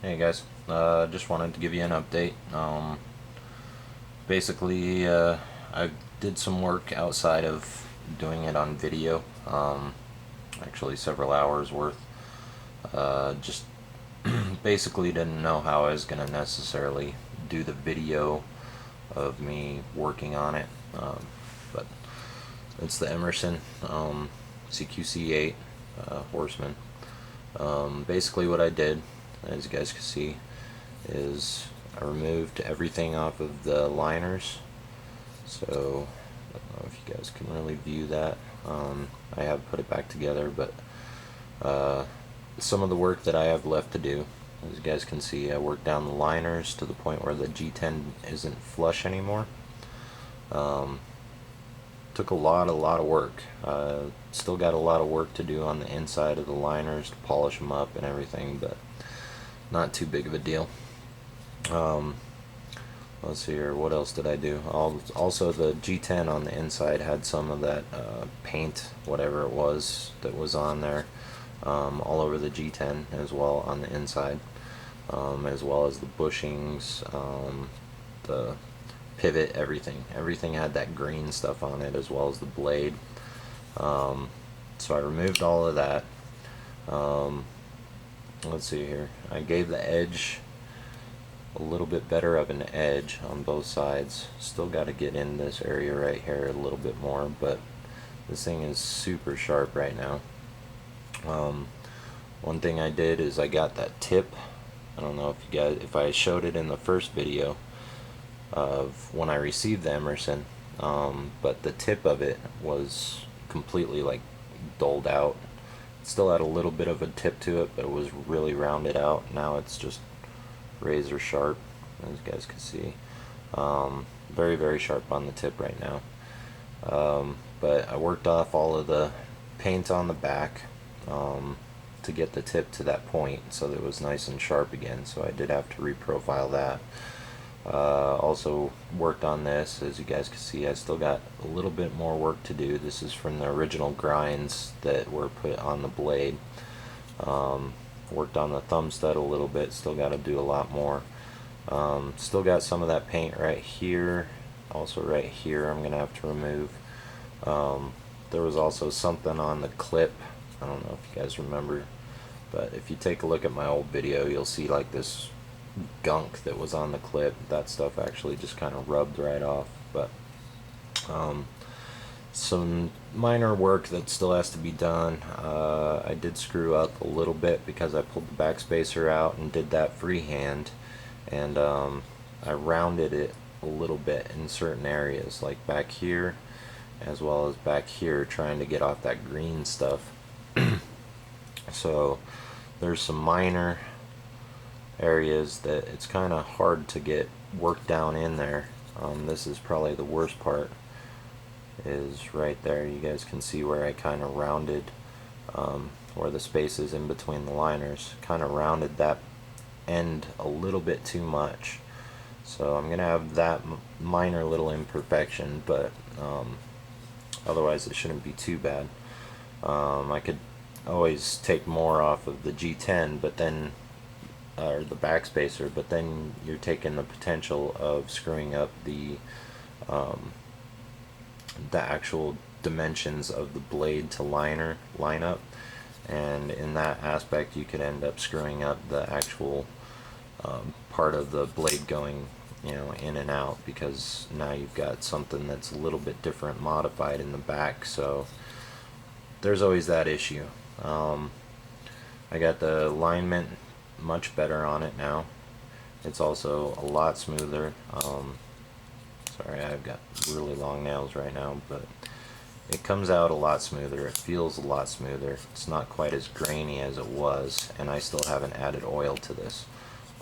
Hey guys, just wanted to give you an update. Basically, I did some work outside of doing it on video, actually several hours worth. Just basically didn't know how I was going to necessarily do the video of me working on it, but it's the Emerson CQC8 Horseman. Basically what I did, as you guys can see, is I removed everything off of the liners. So I don't know if you guys can really view that. I have put it back together, but some of the work that I have left to do, as you guys can see, I worked down the liners to the point where the G10 isn't flush anymore. Took a lot of work. Still got a lot of work to do on the inside of the liners to polish them up and everything, but not too big of a deal. Let's see here, what else did I do? Also, the G10 on the inside had some of that paint, whatever it was, that was on there, all over the G10 as well on the inside, as well as the bushings, the pivot, everything had that green stuff on it, as well as the blade. So I removed all of that. Let's see here, I gave the edge a little bit better of an edge on both sides. Still got to get in this area right here a little bit more, but this thing is super sharp right now. One thing I did is I got that tip. I don't know if I showed it in the first video of when I received the Emerson, but the tip of it was completely like dulled out. It still had a little bit of a tip to it, but it was really rounded out. Now it's just razor sharp, as you guys can see. Very sharp on the tip right now. But I worked off all of the paint on the back to get the tip to that point so that it was nice and sharp again, so I did have to reprofile that. Also worked on this, as you guys can see. I still got a little bit more work to do. This is from the original grinds that were put on the blade. Worked on the thumb stud a little bit, still got to do a lot more. Still got some of that paint right here, also right here I'm gonna have to remove. There was also something on the clip, I don't know if you guys remember, but if you take a look at my old video, you'll see like this gunk that was on the clip. That stuff actually just kind of rubbed right off. But some minor work that still has to be done. I did screw up a little bit because I pulled the backspacer out and did that freehand, and I rounded it a little bit in certain areas, like back here as well as back here, trying to get off that green stuff. So there's some minor areas that it's kind of hard to get work down in there. This is probably the worst part, is right there. You guys can see where I kind of rounded where the space is in between the liners, kind of rounded that end a little bit too much. So I'm gonna have that minor little imperfection, but otherwise it shouldn't be too bad. I could always take more off of the G10, but then or the backspacer, but then you're taking the potential of screwing up the actual dimensions of the blade to liner lineup, and in that aspect you could end up screwing up the actual part of the blade going, in and out, because now you've got something that's a little bit different modified in the back. So there's always that issue. I got the alignment much better on it now. It's also a lot smoother. Sorry, I've got really long nails right now, but it comes out a lot smoother. It feels a lot smoother. It's not quite as grainy as it was, and I still haven't added oil to this,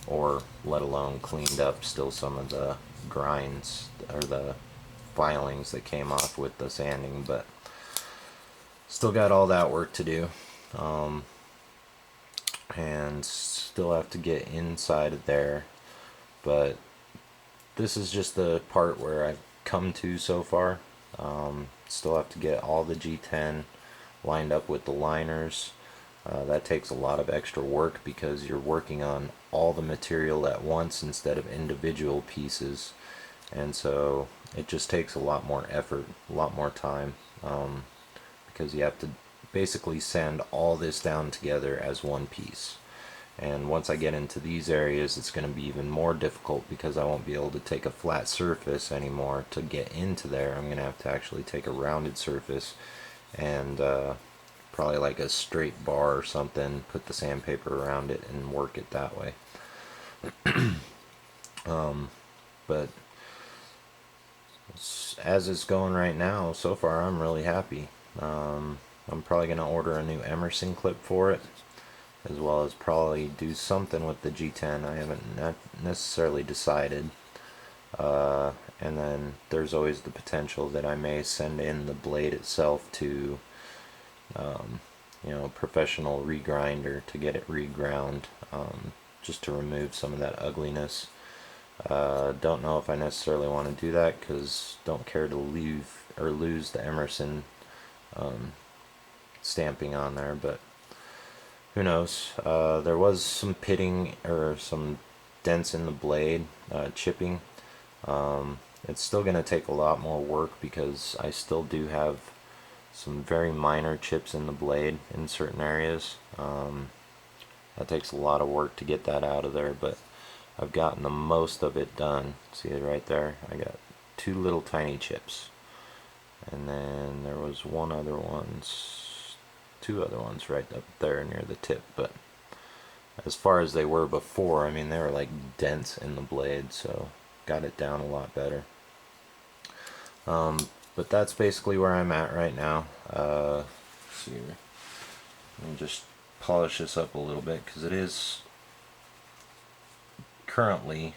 or let alone cleaned up still some of the grinds or the filings that came off with the sanding, but still got all that work to do. And still have to get inside of there, but this is just the part where I've come to so far. Still have to get all the G10 lined up with the liners. That takes a lot of extra work because you're working on all the material at once instead of individual pieces, and so it just takes a lot more effort, a lot more time, because you have to basically sand all this down together as one piece. And once I get into these areas, it's going to be even more difficult because I won't be able to take a flat surface anymore to get into there. I'm going to have to actually take a rounded surface and probably like a straight bar or something, put the sandpaper around it and work it that way. But as it's going right now, so far I'm really happy. I'm probably going to order a new Emerson clip for it, as well as probably do something with the G10. I haven't not necessarily decided. And then there's always the potential that I may send in the blade itself to professional regrinder to get it reground, just to remove some of that ugliness. Don't know if I necessarily want to do that because don't care to leave or lose the Emerson stamping on there, but who knows. There was some pitting or some dents in the blade, chipping. It's still going to take a lot more work because I still do have some very minor chips in the blade in certain areas. That takes a lot of work to get that out of there, but I've gotten the most of it done. See it right there? I got two little tiny chips. And then there was two other ones right up there near the tip, but as far as they were before, I mean, they were like dents in the blade, so got it down a lot better. But that's basically where I'm at right now. Let's see here. Let me just polish this up a little bit because it is currently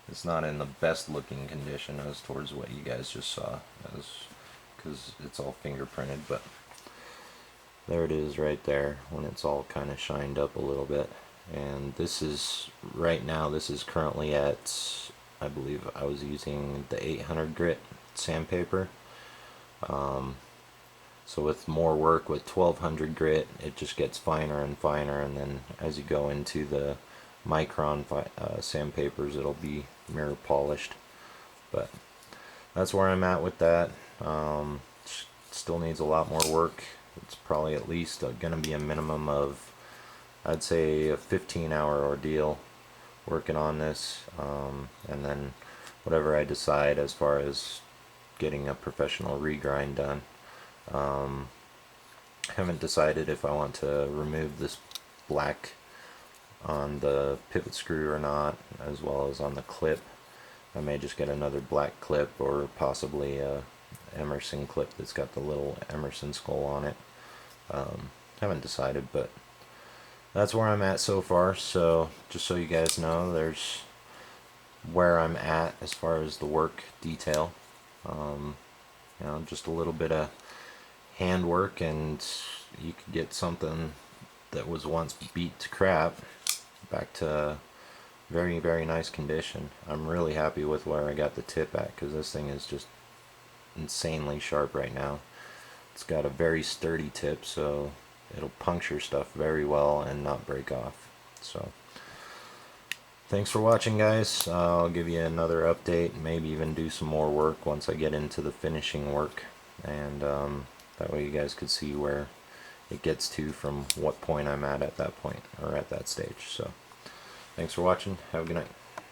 it's not in the best looking condition as towards what you guys just saw, because it's all fingerprinted, but there it is right there when it's all kind of shined up a little bit. And this is right now, this is currently at, I believe I was using the 800 grit sandpaper. So with more work with 1200 grit, it just gets finer and finer, and then as you go into the micron sandpapers, it'll be mirror polished. But that's where I'm at with that. Still needs a lot more work. It's probably at least going to be a minimum of, I'd say, a 15-hour ordeal working on this, and then whatever I decide as far as getting a professional regrind done. Haven't decided if I want to remove this black on the pivot screw or not, as well as on the clip. I may just get another black clip, or possibly a Emerson clip that's got the little Emerson skull on it. Haven't decided, but that's where I'm at so far. So just so you guys know, there's where I'm at as far as the work detail. Just a little bit of handwork and you could get something that was once beat to crap back to very, very nice condition. I'm really happy with where I got the tip at, because this thing is just insanely sharp right now. It's got a very sturdy tip, so it'll puncture stuff very well and not break off. So thanks for watching, guys. I'll give you another update, maybe even do some more work once I get into the finishing work, and that way you guys could see where it gets to from what point I'm at that point, or at that stage. So thanks for watching. Have a good night.